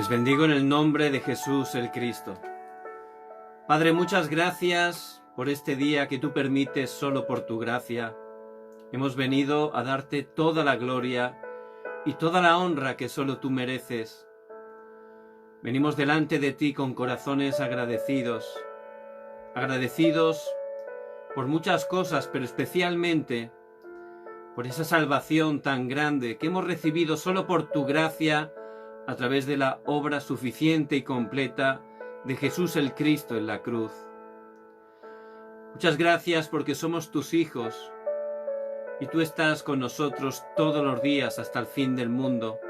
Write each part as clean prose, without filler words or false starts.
Les bendigo en el nombre de Jesús el Cristo. Padre, muchas gracias por este día que tú permites solo por tu gracia. Hemos venido a darte toda la gloria y toda la honra que solo tú mereces. Venimos delante de ti con corazones agradecidos por muchas cosas, pero especialmente por esa salvación tan grande que hemos recibido solo por tu gracia a través de la obra suficiente y completa de Jesús el Cristo en la cruz. Muchas gracias porque somos tus hijos y tú estás con nosotros todos los días hasta el fin del mundo,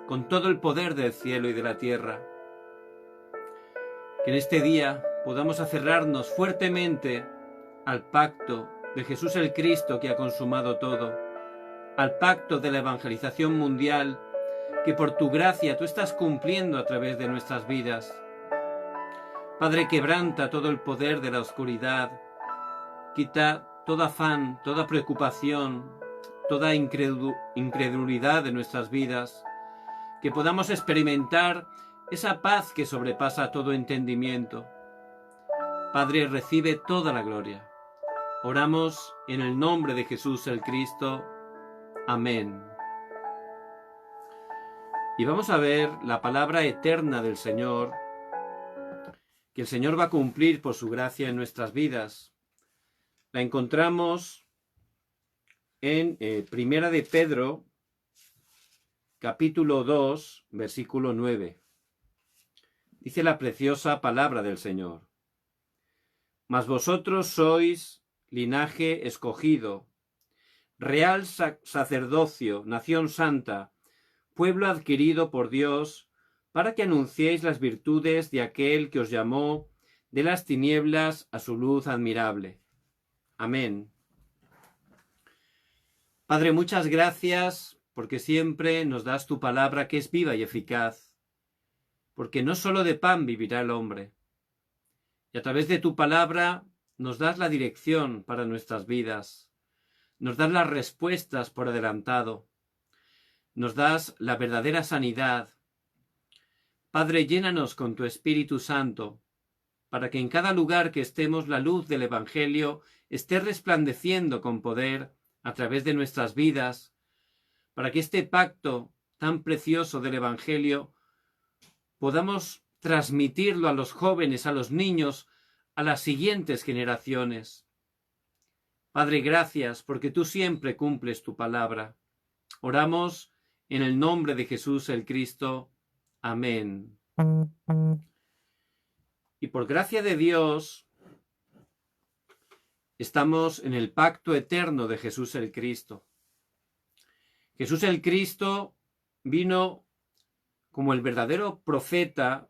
con todo el poder del cielo y de la tierra. Que en este día podamos aferrarnos fuertemente al pacto de Jesús el Cristo que ha consumado todo, al pacto de la evangelización mundial que por tu gracia tú estás cumpliendo a través de nuestras vidas. Padre, quebranta todo el poder de la oscuridad, quita todo afán, toda preocupación, toda incredulidad de nuestras vidas, que podamos experimentar esa paz que sobrepasa todo entendimiento. Padre, recibe toda la gloria. Oramos en el nombre de Jesús el Cristo. Amén. Y vamos a ver la palabra eterna del Señor, que el Señor va a cumplir por su gracia en nuestras vidas. La encontramos en Primera de Pedro, capítulo 2, versículo 9. Dice la preciosa palabra del Señor: Mas vosotros sois linaje escogido, real sacerdocio, nación santa, pueblo adquirido por Dios, para que anunciéis las virtudes de aquel que os llamó de las tinieblas a su luz admirable. Amén. Padre, muchas gracias porque siempre nos das tu palabra que es viva y eficaz, porque no solo de pan vivirá el hombre. Y a través de tu palabra nos das la dirección para nuestras vidas, nos das las respuestas por adelantado, nos das la verdadera sanidad. Padre, llénanos con tu Espíritu Santo, para que en cada lugar que estemos la luz del Evangelio esté resplandeciendo con poder a través de nuestras vidas, para que este pacto tan precioso del Evangelio podamos transmitirlo a los jóvenes, a los niños, a las siguientes generaciones. Padre, gracias porque tú siempre cumples tu palabra. Oramos en el nombre de Jesús el Cristo. Amén. Y por gracia de Dios, estamos en el pacto eterno de Jesús el Cristo. Jesús el Cristo vino como el verdadero profeta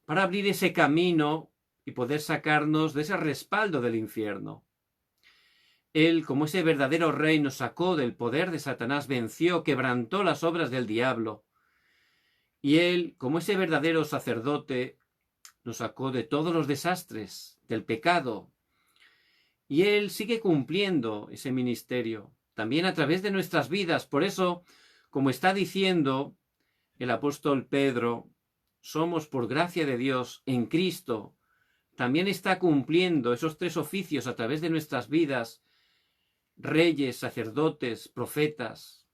para abrir ese camino y poder sacarnos de ese respaldo del infierno. Él, como ese verdadero rey, nos sacó del poder de Satanás, venció, quebrantó las obras del diablo. Y él, como ese verdadero sacerdote, nos sacó de todos los desastres, del pecado. Y él sigue cumpliendo ese ministerio, también a través de nuestras vidas. Por eso, como está diciendo el apóstol Pedro, somos por gracia de Dios en Cristo. También está cumpliendo esos tres oficios a través de nuestras vidas, reyes, sacerdotes, profetas.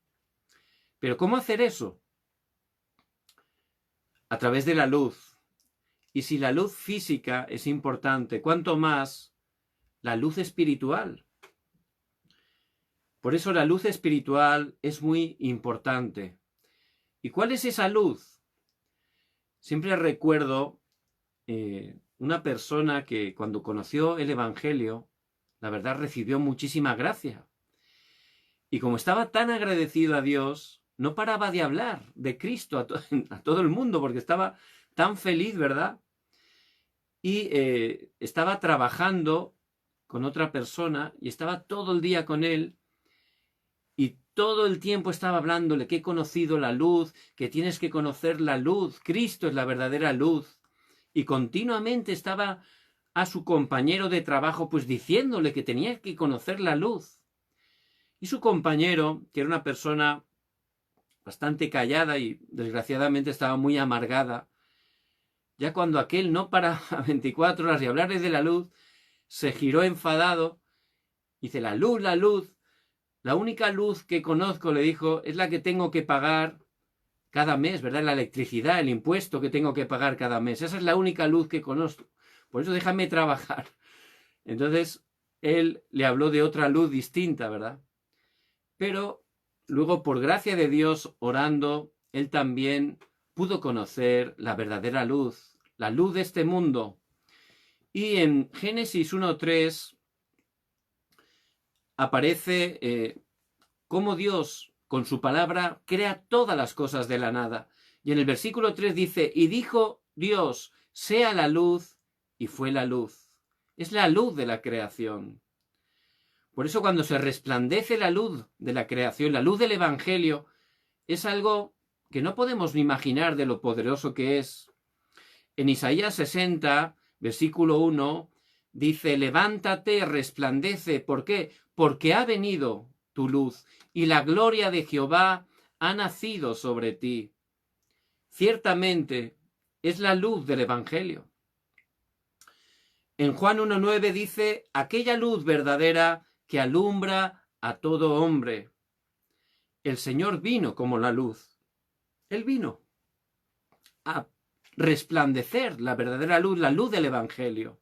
Pero ¿cómo hacer eso? A través de la luz. Y si la luz física es importante, ¿cuánto más la luz espiritual? Por eso la luz espiritual es muy importante. ¿Y cuál es esa luz? Siempre recuerdo una persona que cuando conoció el Evangelio, la verdad recibió muchísima gracia. Y como estaba tan agradecido a Dios, no paraba de hablar de Cristo a todo el mundo, porque estaba tan feliz, ¿verdad? Y estaba trabajando con otra persona y estaba todo el día con él y todo el tiempo estaba hablándole que he conocido la luz, que tienes que conocer la luz, Cristo es la verdadera luz. Y continuamente estaba a su compañero de trabajo pues diciéndole que tenía que conocer la luz. Y su compañero, que era una persona bastante callada y desgraciadamente estaba muy amargada. Ya cuando aquel no para a 24 horas de hablarle de la luz, se giró enfadado. Dice, la luz, la única luz que conozco, le dijo, es la que tengo que pagar cada mes, ¿verdad? La electricidad, el impuesto que tengo que pagar cada mes. Esa es la única luz que conozco. Por eso déjame trabajar. Entonces, él le habló de otra luz distinta, ¿verdad? Pero luego, por gracia de Dios, orando, él también pudo conocer la verdadera luz, la luz de este mundo. Y en Génesis 1:3 aparece cómo Dios, con su palabra, crea todas las cosas de la nada. Y en el versículo 3 dice, y dijo Dios, sea la luz, y fue la luz. Es la luz de la creación. Por eso cuando se resplandece la luz de la creación, la luz del Evangelio, es algo que no podemos ni imaginar de lo poderoso que es. En Isaías 60, versículo 1, dice, levántate, resplandece. ¿Por qué? Porque ha venido tu luz y la gloria de Jehová ha nacido sobre ti. Ciertamente es la luz del Evangelio. En Juan 1:9 dice, aquella luz verdadera que alumbra a todo hombre. El Señor vino como la luz. Él vino a resplandecer la verdadera luz, la luz del Evangelio.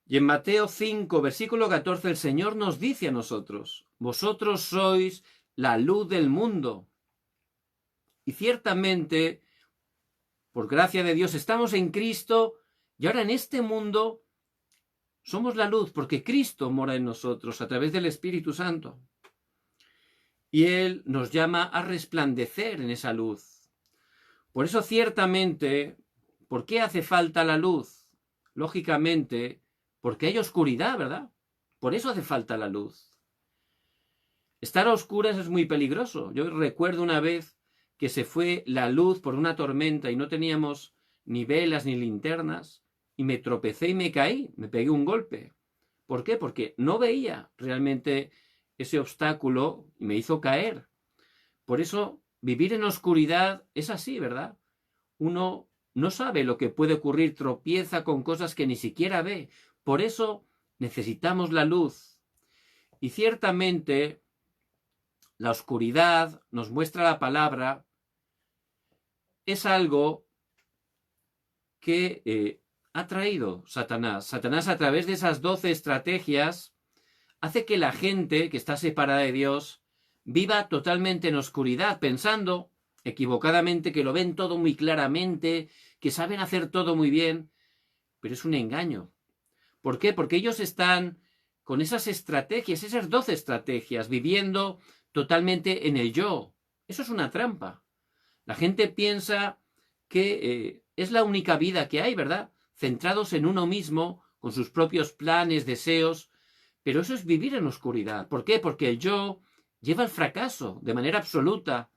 Y en Mateo 5, versículo 14, el Señor nos dice a nosotros, vosotros sois la luz del mundo. Y ciertamente, por gracia de Dios, estamos en Cristo y ahora en este mundo somos la luz porque Cristo mora en nosotros a través del Espíritu Santo. Y Él nos llama a resplandecer en esa luz. Por eso ciertamente, ¿por qué hace falta la luz? Lógicamente, porque hay oscuridad, ¿verdad? Por eso hace falta la luz. Estar a oscuras es muy peligroso. Yo recuerdo una vez que se fue la luz por una tormenta y no teníamos ni velas ni linternas y me tropecé y me caí, me pegué un golpe. ¿Por qué? Porque no veía realmente ese obstáculo y me hizo caer. Por eso vivir en oscuridad es así, ¿verdad? Uno no sabe lo que puede ocurrir, tropieza con cosas que ni siquiera ve. Por eso necesitamos la luz. Y ciertamente la oscuridad, nos muestra la palabra, es algo que ha traído Satanás. Satanás, a través de esas 12 estrategias, hace que la gente que está separada de Dios viva totalmente en oscuridad, pensando equivocadamente que lo ven todo muy claramente, que saben hacer todo muy bien, pero es un engaño. ¿Por qué? Porque ellos están con esas estrategias, esas 12 estrategias, viviendo totalmente en el yo. Eso es una trampa. La gente piensa que es la única vida que hay, ¿verdad? Centrados en uno mismo, con sus propios planes, deseos, pero eso es vivir en oscuridad. ¿Por qué? Porque el yo lleva al fracaso de manera absoluta.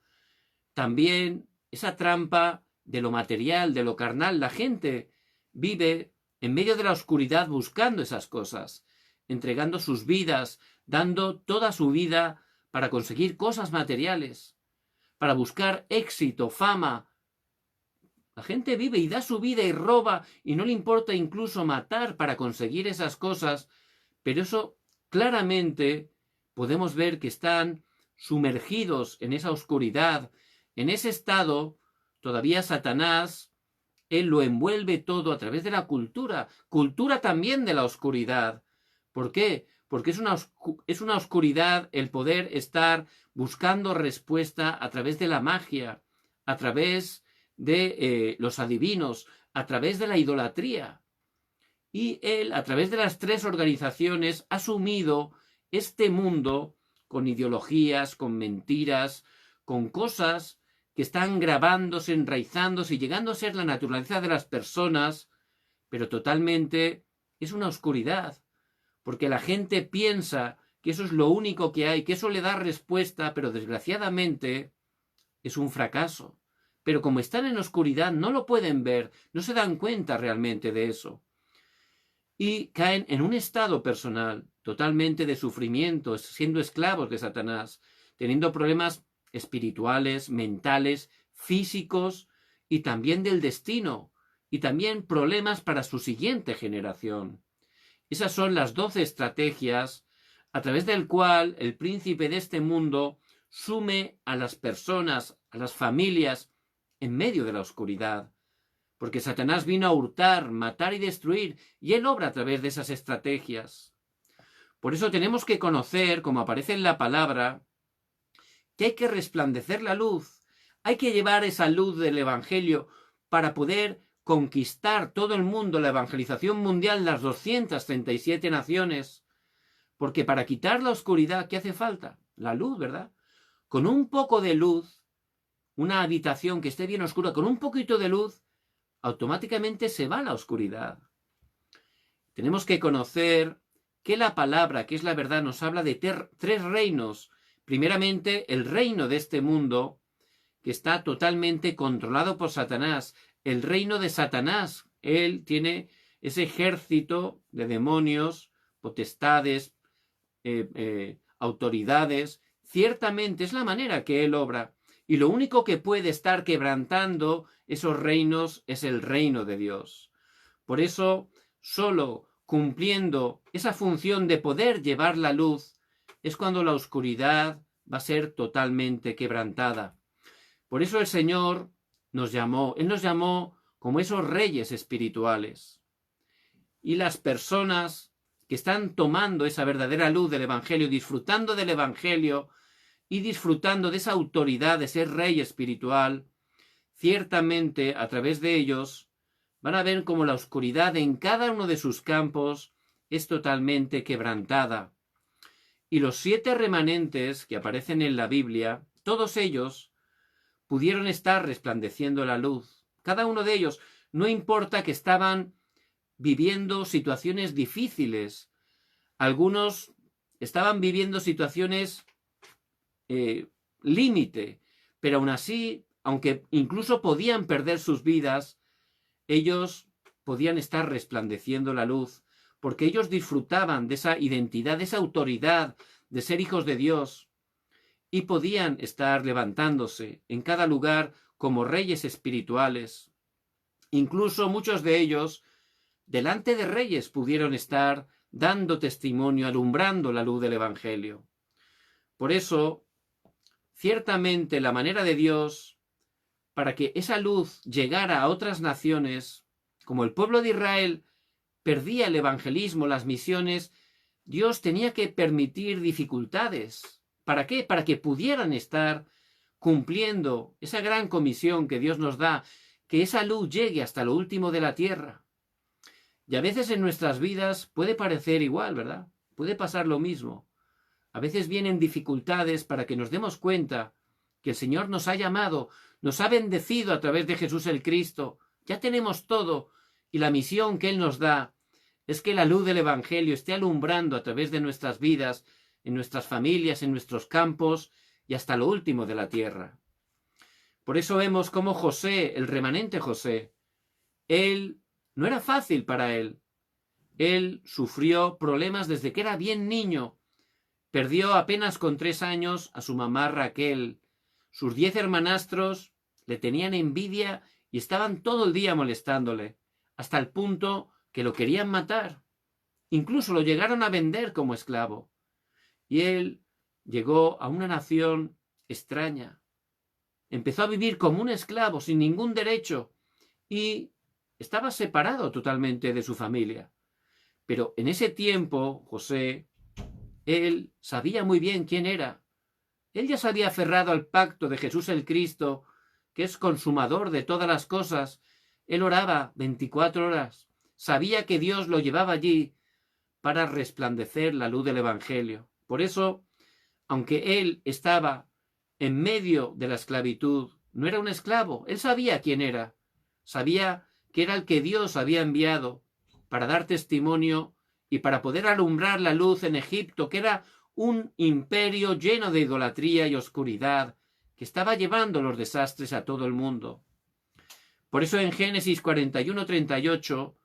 También esa trampa de lo material, de lo carnal, la gente vive en medio de la oscuridad buscando esas cosas, entregando sus vidas, dando toda su vida para conseguir cosas materiales, para buscar éxito, fama. La gente vive y da su vida y roba y no le importa incluso matar para conseguir esas cosas, pero eso claramente podemos ver que están sumergidos en esa oscuridad, en ese estado. Todavía Satanás, él lo envuelve todo a través de la cultura también de la oscuridad. ¿Por qué? Porque es una oscuridad el poder estar buscando respuesta a través de la magia, a través de los adivinos, a través de la idolatría. Y él, a través de las 3 organizaciones, ha sumido este mundo con ideologías, con mentiras, con cosas que están grabándose, enraizándose y llegando a ser la naturaleza de las personas, pero totalmente es una oscuridad, porque la gente piensa que eso es lo único que hay, que eso le da respuesta, pero desgraciadamente es un fracaso. Pero como están en oscuridad, no lo pueden ver, no se dan cuenta realmente de eso. Y caen en un estado personal totalmente de sufrimiento, siendo esclavos de Satanás, teniendo problemas espirituales, mentales, físicos y también del destino, y también problemas para su siguiente generación. Esas son las 12 estrategias a través del cual el príncipe de este mundo sume a las personas, a las familias, en medio de la oscuridad. Porque Satanás vino a hurtar, matar y destruir, y él obra a través de esas estrategias. Por eso tenemos que conocer, como aparece en la palabra, que hay que resplandecer la luz. Hay que llevar esa luz del Evangelio para poder conquistar todo el mundo, la evangelización mundial, las 237 naciones. Porque para quitar la oscuridad, ¿qué hace falta? La luz, ¿verdad? Con un poco de luz, una habitación que esté bien oscura, con un poquito de luz, automáticamente se va la oscuridad. Tenemos que conocer que la palabra, que es la verdad, nos habla de tres reinos. Primeramente, el reino de este mundo, que está totalmente controlado por Satanás. El reino de Satanás. Él tiene ese ejército de demonios, potestades, autoridades. Ciertamente es la manera que él obra. Y lo único que puede estar quebrantando esos reinos es el reino de Dios. Por eso, solo cumpliendo esa función de poder llevar la luz, es cuando la oscuridad va a ser totalmente quebrantada. Por eso el Señor nos llamó, Él nos llamó como esos reyes espirituales. Y las personas que están tomando esa verdadera luz del Evangelio, disfrutando del Evangelio y disfrutando de esa autoridad de ser rey espiritual, ciertamente a través de ellos van a ver cómo la oscuridad en cada uno de sus campos es totalmente quebrantada. Y los 7 remanentes que aparecen en la Biblia, todos ellos pudieron estar resplandeciendo la luz. Cada uno de ellos, no importa que estaban viviendo situaciones difíciles. Algunos estaban viviendo situaciones límite, pero aún así, aunque incluso podían perder sus vidas, ellos podían estar resplandeciendo la luz, porque ellos disfrutaban de esa identidad, de esa autoridad de ser hijos de Dios, y podían estar levantándose en cada lugar como reyes espirituales. Incluso muchos de ellos, delante de reyes, pudieron estar dando testimonio, alumbrando la luz del Evangelio. Por eso, ciertamente la manera de Dios para que esa luz llegara a otras naciones, como el pueblo de Israel perdía el evangelismo, las misiones, Dios tenía que permitir dificultades. ¿Para qué? Para que pudieran estar cumpliendo esa gran comisión que Dios nos da, que esa luz llegue hasta lo último de la tierra. Y a veces en nuestras vidas puede parecer igual, ¿verdad? Puede pasar lo mismo. A veces vienen dificultades para que nos demos cuenta que el Señor nos ha llamado, nos ha bendecido a través de Jesús el Cristo. Ya tenemos todo, y la misión que Él nos da es que la luz del Evangelio esté alumbrando a través de nuestras vidas, en nuestras familias, en nuestros campos y hasta lo último de la tierra. Por eso vemos cómo José, el remanente José, él no era fácil para él. Él sufrió problemas desde que era bien niño. Perdió apenas con 3 años a su mamá Raquel. Sus 10 hermanastros le tenían envidia y estaban todo el día molestándole, hasta el punto que lo querían matar. Incluso lo llegaron a vender como esclavo. Y él llegó a una nación extraña. Empezó a vivir como un esclavo, sin ningún derecho, y estaba separado totalmente de su familia. Pero en ese tiempo, José, él sabía muy bien quién era. Él ya se había aferrado al pacto de Jesús el Cristo, que es consumador de todas las cosas. Él oraba 24 horas. Sabía que Dios lo llevaba allí para resplandecer la luz del Evangelio. Por eso, aunque él estaba en medio de la esclavitud, no era un esclavo. Él sabía quién era. Sabía que era el que Dios había enviado para dar testimonio y para poder alumbrar la luz en Egipto, que era un imperio lleno de idolatría y oscuridad, que estaba llevando los desastres a todo el mundo. Por eso en Génesis 41:38,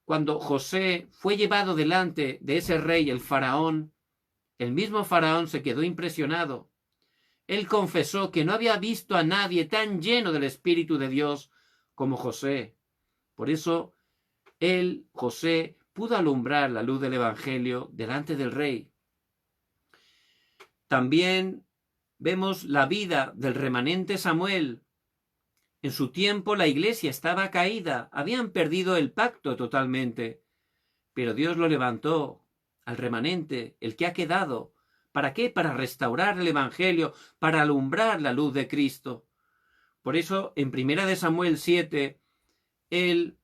cuando José fue llevado delante de ese rey, el faraón, el mismo faraón se quedó impresionado. Él confesó que no había visto a nadie tan lleno del Espíritu de Dios como José. Por eso, él, José, pudo alumbrar la luz del Evangelio delante del rey. También vemos la vida del remanente Samuel. En su tiempo la iglesia estaba caída, habían perdido el pacto totalmente, pero Dios lo levantó al remanente, el que ha quedado. ¿Para qué? Para restaurar el Evangelio, para alumbrar la luz de Cristo. Por eso, en 1 Samuel 7, él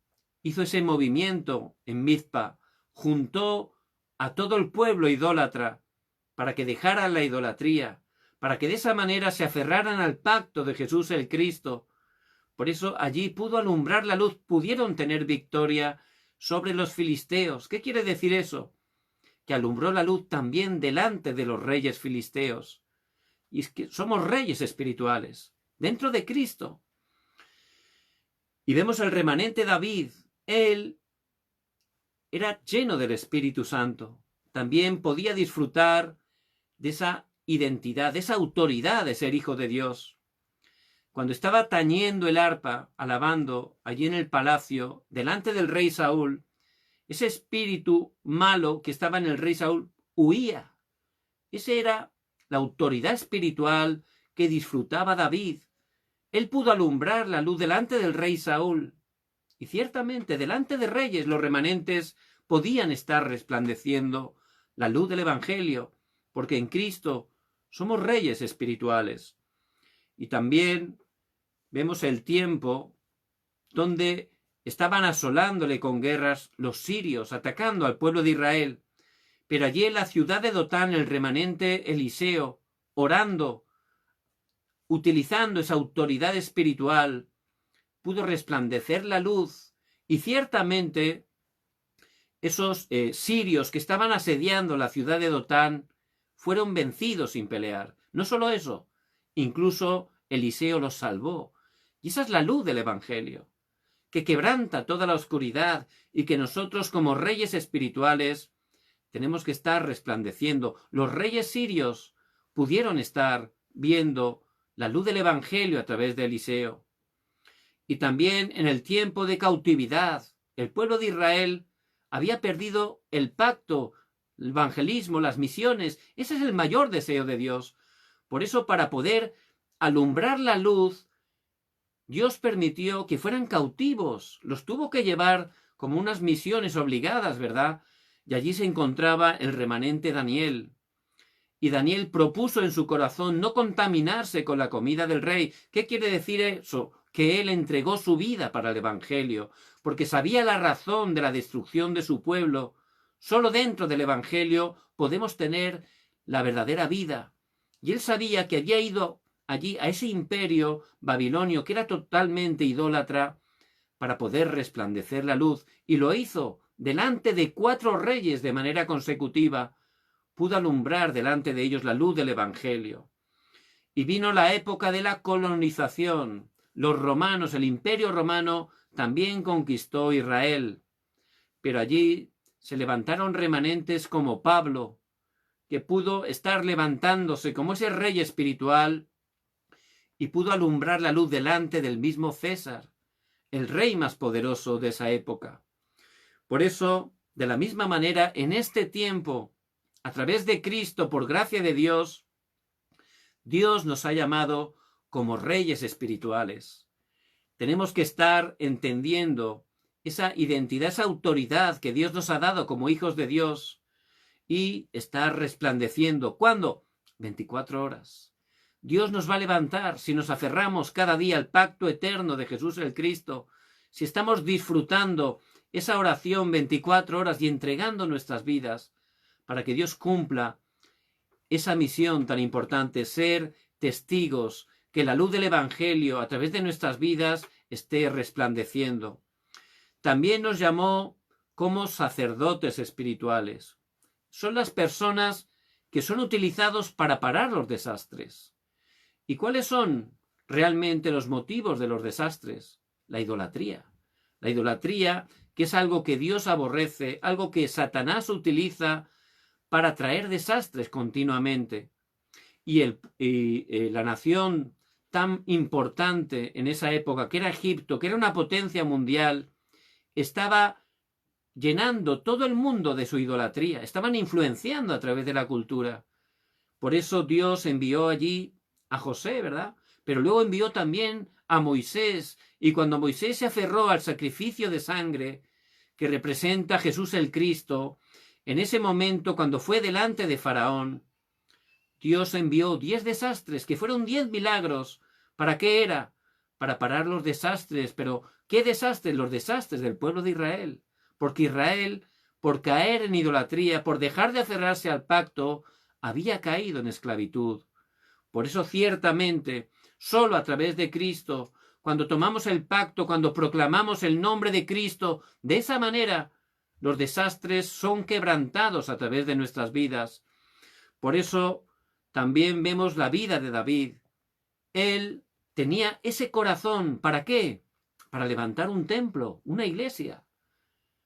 hizo ese movimiento en Mizpa, juntó a todo el pueblo idólatra para que dejaran la idolatría, para que de esa manera se aferraran al pacto de Jesús el Cristo. Por eso allí pudo alumbrar la luz, pudieron tener victoria sobre los filisteos. ¿Qué quiere decir eso? Que alumbró la luz también delante de los reyes filisteos. Y es que somos reyes espirituales, dentro de Cristo. Y vemos el remanente David. Él era lleno del Espíritu Santo. También podía disfrutar de esa identidad, de esa autoridad de ser hijo de Dios. Cuando estaba tañendo el arpa, alabando allí en el palacio, delante del rey Saúl, ese espíritu malo que estaba en el rey Saúl huía. Esa era la autoridad espiritual que disfrutaba David. Él pudo alumbrar la luz delante del rey Saúl. Y ciertamente, delante de reyes, los remanentes podían estar resplandeciendo la luz del Evangelio, porque en Cristo somos reyes espirituales. Y también vemos el tiempo donde estaban asolándole con guerras los sirios, atacando al pueblo de Israel. Pero allí en la ciudad de Dotán, el remanente Eliseo, orando, utilizando esa autoridad espiritual, pudo resplandecer la luz. Y ciertamente esos sirios que estaban asediando la ciudad de Dotán fueron vencidos sin pelear. No solo eso, incluso Eliseo los salvó. Y esa es la luz del Evangelio, que quebranta toda la oscuridad y que nosotros como reyes espirituales tenemos que estar resplandeciendo. Los reyes sirios pudieron estar viendo la luz del Evangelio a través de Eliseo. Y también en el tiempo de cautividad, el pueblo de Israel había perdido el pacto, el evangelismo, las misiones. Ese es el mayor deseo de Dios. Por eso, para poder alumbrar la luz, Dios permitió que fueran cautivos. Los tuvo que llevar como unas misiones obligadas, ¿verdad? Y allí se encontraba el remanente Daniel. Y Daniel propuso en su corazón no contaminarse con la comida del rey. ¿Qué quiere decir eso? Que él entregó su vida para el Evangelio, porque sabía la razón de la destrucción de su pueblo. Solo dentro del Evangelio podemos tener la verdadera vida. Y él sabía que había ido allí a ese imperio babilonio que era totalmente idólatra para poder resplandecer la luz. Y lo hizo delante de 4 reyes de manera consecutiva. Pudo alumbrar delante de ellos la luz del Evangelio. Y vino la época de la colonización. Los romanos, el imperio romano, también conquistó Israel. Pero allí se levantaron remanentes como Pablo, que pudo estar levantándose como ese rey espiritual y pudo alumbrar la luz delante del mismo César, el rey más poderoso de esa época. Por eso, de la misma manera, en este tiempo, a través de Cristo, por gracia de Dios, Dios nos ha llamado como reyes espirituales. Tenemos que estar entendiendo esa identidad, esa autoridad que Dios nos ha dado como hijos de Dios y estar resplandeciendo. ¿Cuándo? 24 horas. Dios nos va a levantar si nos aferramos cada día al pacto eterno de Jesús el Cristo, si estamos disfrutando esa oración 24 horas y entregando nuestras vidas para que Dios cumpla esa misión tan importante, ser testigos, que la luz del Evangelio a través de nuestras vidas esté resplandeciendo. También nos llamó como sacerdotes espirituales. Son las personas que son utilizados para parar los desastres. ¿Y cuáles son realmente los motivos de los desastres? La idolatría. La idolatría, que es algo que Dios aborrece, algo que Satanás utiliza para traer desastres continuamente. y la nación tan importante en esa época, que era Egipto, que era una potencia mundial, estaba llenando todo el mundo de su idolatría, estaban influenciando a través de la cultura. Por eso Dios envió allí a José, ¿verdad? Pero luego envió también a Moisés, y cuando Moisés se aferró al sacrificio de sangre que representa a Jesús el Cristo, en ese momento, cuando fue delante de Faraón, Dios envió 10 desastres, que fueron 10 milagros. ¿Para qué era? Para parar los desastres. Pero, ¿qué desastres? Los desastres del pueblo de Israel. Porque Israel, por caer en idolatría, por dejar de aferrarse al pacto, había caído en esclavitud. Por eso, ciertamente, solo a través de Cristo, cuando tomamos el pacto, cuando proclamamos el nombre de Cristo, de esa manera, los desastres son quebrantados a través de nuestras vidas. Por eso, también vemos la vida de David. Él tenía ese corazón. ¿Para qué? Para levantar un templo, una iglesia.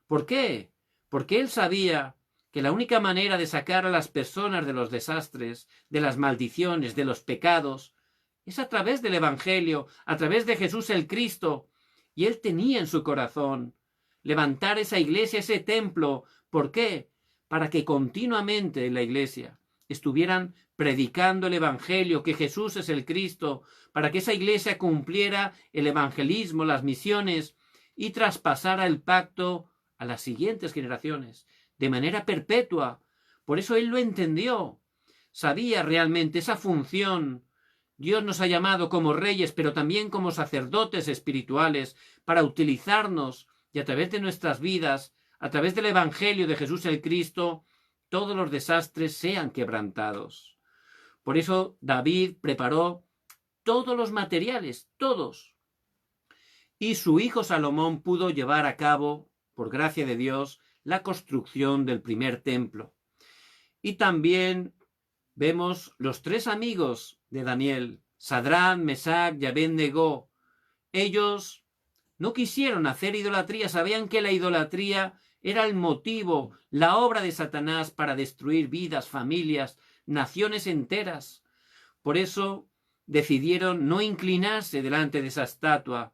¿Por qué? Porque él sabía que la única manera de sacar a las personas de los desastres, de las maldiciones, de los pecados, es a través del Evangelio, a través de Jesús el Cristo. Y él tenía en su corazón levantar esa iglesia, ese templo. ¿Por qué? Para que continuamente en la iglesia estuvieran predicando el Evangelio, que Jesús es el Cristo, para que esa iglesia cumpliera el evangelismo, las misiones, y traspasara el pacto a las siguientes generaciones, de manera perpetua. Por eso él lo entendió, sabía realmente esa función. Dios nos ha llamado como reyes, pero también como sacerdotes espirituales, para utilizarnos y a través de nuestras vidas, a través del Evangelio de Jesús el Cristo, todos los desastres sean quebrantados. Por eso David preparó todos los materiales, todos. Y su hijo Salomón pudo llevar a cabo, por gracia de Dios, la construcción del primer templo. Y también vemos los 3 amigos de Daniel, Sadrach, Mesach y Abed-negó. Ellos no quisieron hacer idolatría, sabían que la idolatría era el motivo, la obra de Satanás para destruir vidas, familias, naciones enteras. Por eso decidieron no inclinarse delante de esa estatua,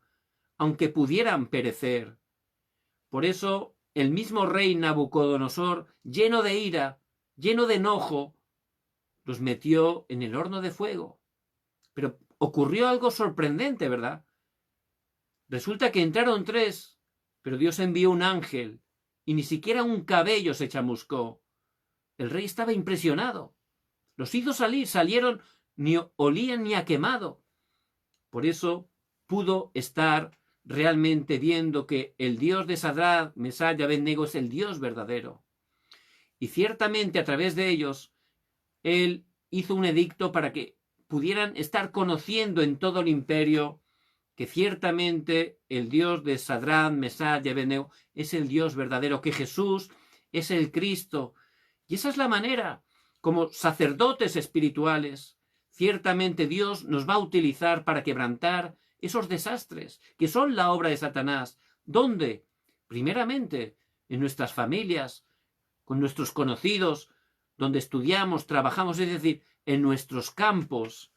aunque pudieran perecer. Por eso el mismo rey Nabucodonosor, lleno de ira, lleno de enojo, los metió en el horno de fuego. Pero ocurrió algo sorprendente, ¿verdad? Resulta que entraron 3, pero Dios envió un ángel y ni siquiera un cabello se chamuscó. El rey estaba impresionado. Los hizo salir, salieron, ni olían ni a quemado. Por eso pudo estar realmente viendo que el Dios de Sadrach, Mesach y Abed-negó es el Dios verdadero. Y ciertamente a través de ellos, él hizo un edicto para que pudieran estar conociendo en todo el imperio que ciertamente el Dios de Sadrach, Mesach y Abed-negó es el Dios verdadero, que Jesús es el Cristo. Y esa es la manera, como sacerdotes espirituales, ciertamente Dios nos va a utilizar para quebrantar esos desastres que son la obra de Satanás. ¿Dónde? Primeramente, en nuestras familias, con nuestros conocidos, donde estudiamos, trabajamos, es decir, en nuestros campos.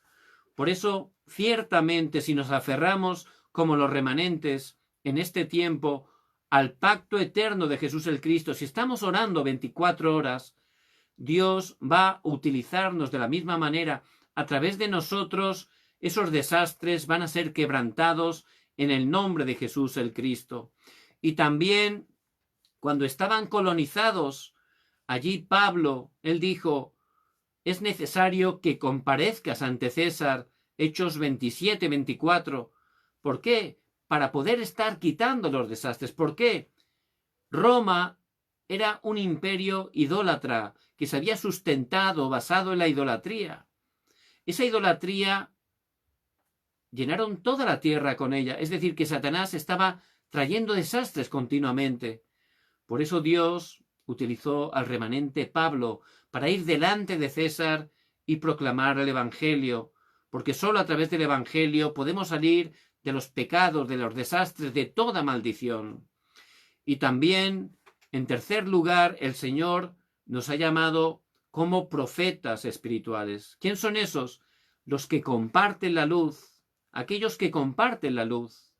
Por eso, ciertamente, si nos aferramos como los remanentes en este tiempo al pacto eterno de Jesús el Cristo, si estamos orando 24 horas, Dios va a utilizarnos de la misma manera. A través de nosotros, esos desastres van a ser quebrantados en el nombre de Jesús el Cristo. Y también, cuando estaban colonizados, allí Pablo, él dijo, es necesario que comparezcas ante César, Hechos 27, 24. ¿Por qué? Para poder estar quitando los desastres. ¿Por qué? Roma era un imperio idólatra que se había sustentado basado en la idolatría. Esa idolatría llenaron toda la tierra con ella, es decir, que Satanás estaba trayendo desastres continuamente. Por eso Dios utilizó al remanente Pablo para ir delante de César y proclamar el Evangelio, porque sólo a través del Evangelio podemos salir de los pecados, de los desastres, de toda maldición. Y también, en tercer lugar, el Señor nos ha llamado como profetas espirituales. ¿Quién son esos? Los que comparten la luz, aquellos que comparten la luz.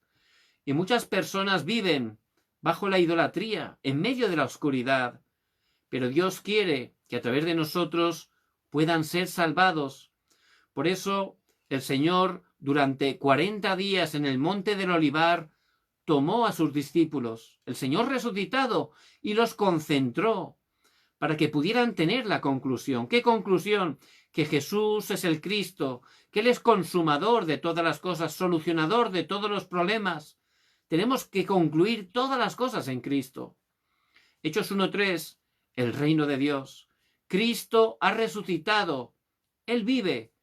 Y muchas personas viven bajo la idolatría, en medio de la oscuridad, pero Dios quiere que a través de nosotros puedan ser salvados. Por eso el Señor, durante 40 días en el monte del Olivar, tomó a sus discípulos, el Señor resucitado, y los concentró para que pudieran tener la conclusión. ¿Qué conclusión? Que Jesús es el Cristo, que Él es consumador de todas las cosas, solucionador de todos los problemas. Tenemos que concluir todas las cosas en Cristo. Hechos 1:3, el reino de Dios. Cristo ha resucitado, Él vive,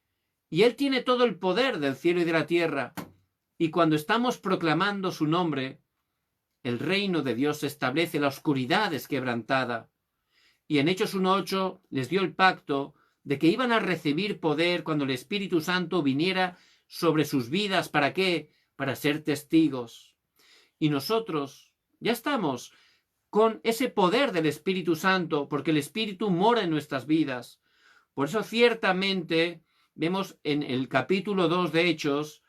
y Él tiene todo el poder del cielo y de la tierra. Y cuando estamos proclamando su nombre, el reino de Dios se establece, la oscuridad es quebrantada. Y en Hechos 1:8 les dio el pacto de que iban a recibir poder cuando el Espíritu Santo viniera sobre sus vidas. ¿Para qué? Para ser testigos. Y nosotros ya estamos con ese poder del Espíritu Santo, porque el Espíritu mora en nuestras vidas. Por eso ciertamente vemos en el capítulo 2 de Hechos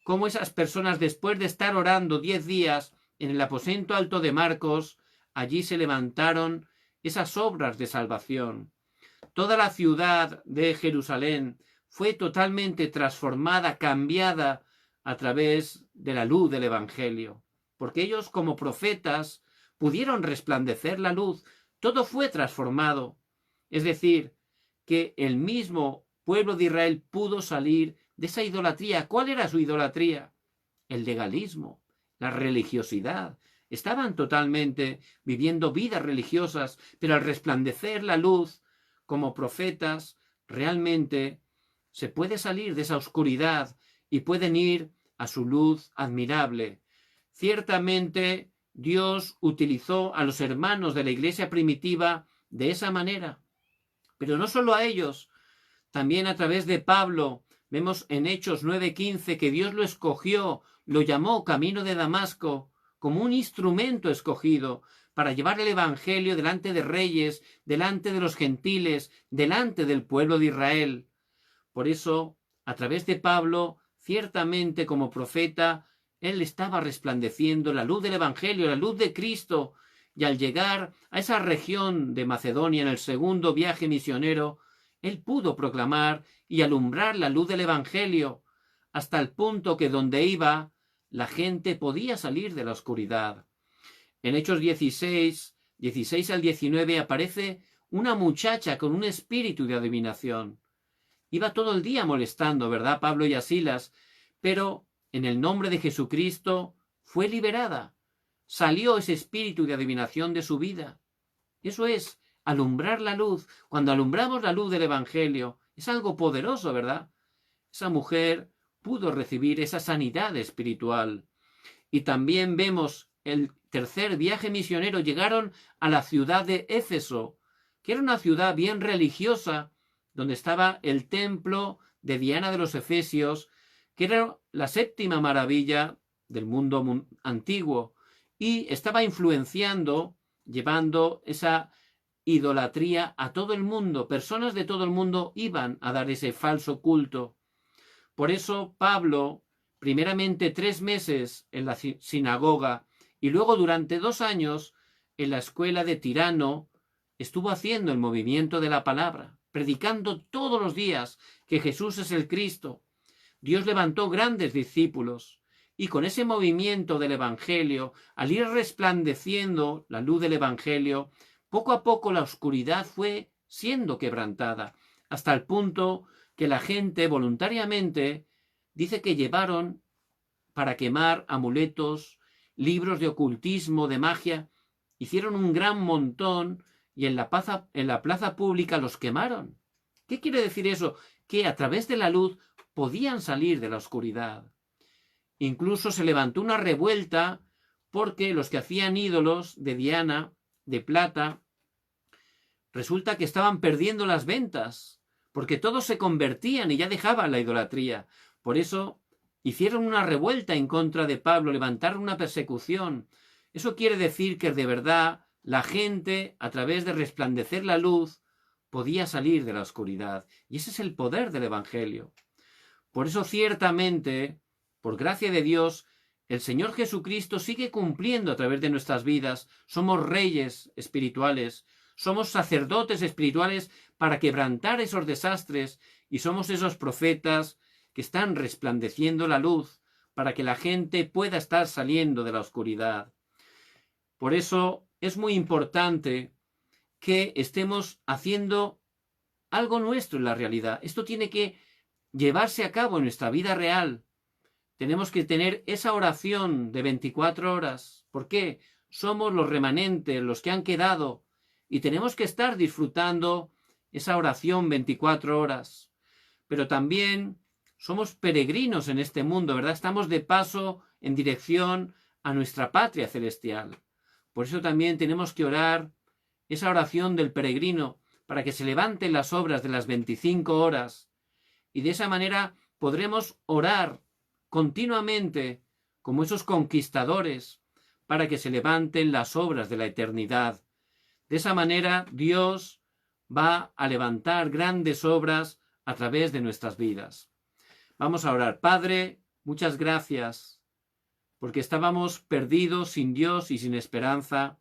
cómo esas personas, después de estar orando 10 días en el aposento alto de Marcos, allí se levantaron esas obras de salvación. Toda la ciudad de Jerusalén fue totalmente transformada, cambiada a través de la luz del Evangelio, porque ellos como profetas pudieron resplandecer la luz. Todo fue transformado. Es decir, que el mismo pueblo de Israel pudo salir de esa idolatría. ¿Cuál era su idolatría? El legalismo, la religiosidad. Estaban totalmente viviendo vidas religiosas, pero al resplandecer la luz como profetas, realmente se puede salir de esa oscuridad y pueden ir a su luz admirable. Ciertamente Dios utilizó a los hermanos de la iglesia primitiva de esa manera, pero no solo a ellos, también a través de Pablo. Vemos en Hechos 9:15 que Dios lo escogió, lo llamó camino de Damasco, como un instrumento escogido para llevar el Evangelio delante de reyes, delante de los gentiles, delante del pueblo de Israel. Por eso, a través de Pablo, ciertamente como profeta, él estaba resplandeciendo la luz del Evangelio, la luz de Cristo, y al llegar a esa región de Macedonia en el segundo viaje misionero, él pudo proclamar y alumbrar la luz del Evangelio, hasta el punto que donde iba, la gente podía salir de la oscuridad. En Hechos 16 al 19, aparece una muchacha con un espíritu de adivinación. Iba todo el día molestando, ¿verdad? Pablo y a Silas, pero en el nombre de Jesucristo fue liberada. Salió ese espíritu de adivinación de su vida. Eso es alumbrar la luz. Cuando alumbramos la luz del Evangelio, es algo poderoso, ¿verdad? Esa mujer pudo recibir esa sanidad espiritual. Y también vemos el tercer viaje misionero. Llegaron a la ciudad de Éfeso, que era una ciudad bien religiosa, donde estaba el templo de Diana de los Efesios, que era la séptima maravilla del mundo antiguo, y estaba influenciando, llevando esa idolatría a todo el mundo. Personas de todo el mundo iban a dar ese falso culto. Por eso Pablo, primeramente 3 meses en la sinagoga y luego durante 2 años en la escuela de Tirano, estuvo haciendo el movimiento de la palabra, predicando todos los días que Jesús es el Cristo. Dios levantó grandes discípulos, y con ese movimiento del Evangelio, al ir resplandeciendo la luz del Evangelio, poco a poco la oscuridad fue siendo quebrantada, hasta el punto que la gente voluntariamente dice que llevaron para quemar amuletos, libros de ocultismo, de magia. Hicieron un gran montón y en la plaza pública los quemaron. ¿Qué quiere decir eso? Que a través de la luz podían salir de la oscuridad. Incluso se levantó una revuelta porque los que hacían ídolos de Diana, de plata, resulta que estaban perdiendo las ventas, porque todos se convertían y ya dejaban la idolatría. Por eso hicieron una revuelta en contra de Pablo, levantaron una persecución. Eso quiere decir que de verdad la gente, a través de resplandecer la luz, podía salir de la oscuridad. Y ese es el poder del Evangelio. Por eso ciertamente, por gracia de Dios, el Señor Jesucristo sigue cumpliendo a través de nuestras vidas. Somos reyes espirituales, somos sacerdotes espirituales para quebrantar esos desastres y somos esos profetas que están resplandeciendo la luz para que la gente pueda estar saliendo de la oscuridad. Por eso es muy importante que estemos haciendo algo nuestro en la realidad. Esto tiene que llevarse a cabo en nuestra vida real. Tenemos que tener esa oración de 24 horas. ¿Por qué? Somos los remanentes, los que han quedado, y tenemos que estar disfrutando esa oración 24 horas. Pero también somos peregrinos en este mundo, ¿verdad? Estamos de paso en dirección a nuestra patria celestial. Por eso también tenemos que orar esa oración del peregrino para que se levanten las obras de las 25 horas. Y de esa manera podremos orar continuamente como esos conquistadores para que se levanten las obras de la eternidad. De esa manera Dios va a levantar grandes obras a través de nuestras vidas. Vamos a orar. Padre, muchas gracias, porque estábamos perdidos sin Dios y sin esperanza,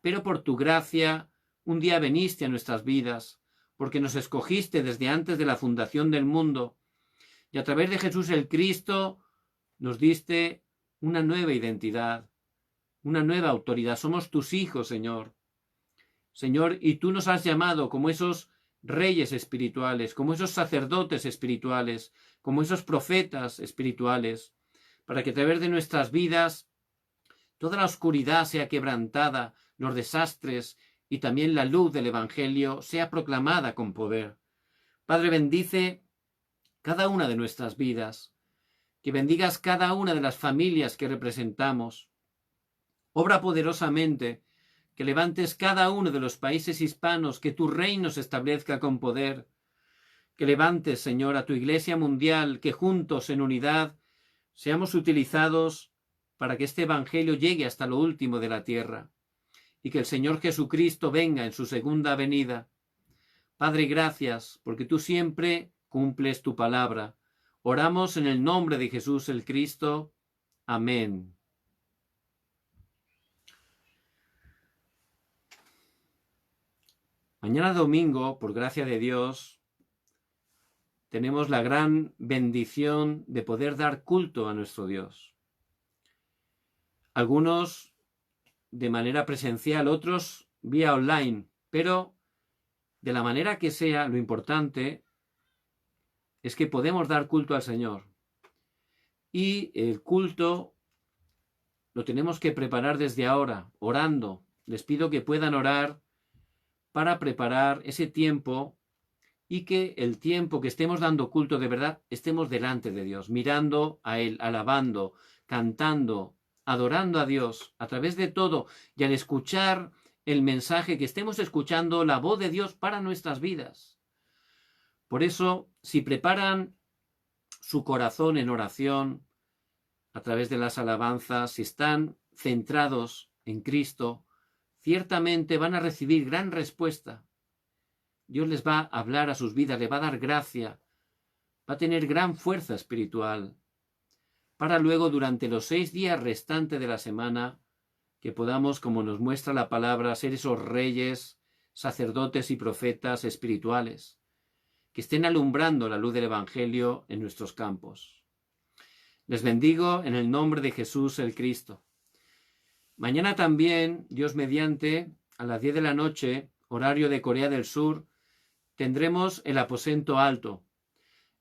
pero por tu gracia un día veniste a nuestras vidas, porque nos escogiste desde antes de la fundación del mundo, y a través de Jesús el Cristo nos diste una nueva identidad, una nueva autoridad. Somos tus hijos, Señor. Señor, y tú nos has llamado como esos reyes espirituales, como esos sacerdotes espirituales, como esos profetas espirituales, para que a través de nuestras vidas toda la oscuridad sea quebrantada, los desastres y también la luz del Evangelio sea proclamada con poder. Padre, bendice cada una de nuestras vidas, que bendigas cada una de las familias que representamos. Obra poderosamente, que levantes cada uno de los países hispanos, que tu reino se establezca con poder, que levantes, Señor, a tu Iglesia mundial, que juntos en unidad seamos utilizados para que este Evangelio llegue hasta lo último de la tierra y que el Señor Jesucristo venga en su segunda venida. Padre, gracias, porque tú siempre cumples tu palabra. Oramos en el nombre de Jesús el Cristo. Amén. Mañana domingo, por gracia de Dios, tenemos la gran bendición de poder dar culto a nuestro Dios. Algunos de manera presencial, otros vía online, pero de la manera que sea, lo importante es que podemos dar culto al Señor. Y el culto lo tenemos que preparar desde ahora, orando. Les pido que puedan orar para preparar ese tiempo y que el tiempo que estemos dando culto de verdad estemos delante de Dios, mirando a Él, alabando, cantando, adorando a Dios a través de todo, y al escuchar el mensaje que estemos escuchando la voz de Dios para nuestras vidas. Por eso, si preparan su corazón en oración a través de las alabanzas, si están centrados en Cristo, ciertamente van a recibir gran respuesta. Dios les va a hablar a sus vidas, les va a dar gracia, va a tener gran fuerza espiritual, para luego durante los 6 días restantes de la semana que podamos, como nos muestra la palabra, ser esos reyes, sacerdotes y profetas espirituales, que estén alumbrando la luz del Evangelio en nuestros campos. Les bendigo en el nombre de Jesús el Cristo. Mañana también, Dios mediante, a las 10 de la noche, horario de Corea del Sur, tendremos el aposento alto.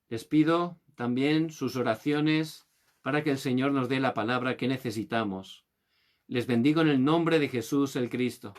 Les pido también sus oraciones para que el Señor nos dé la palabra que necesitamos. Les bendigo en el nombre de Jesús el Cristo.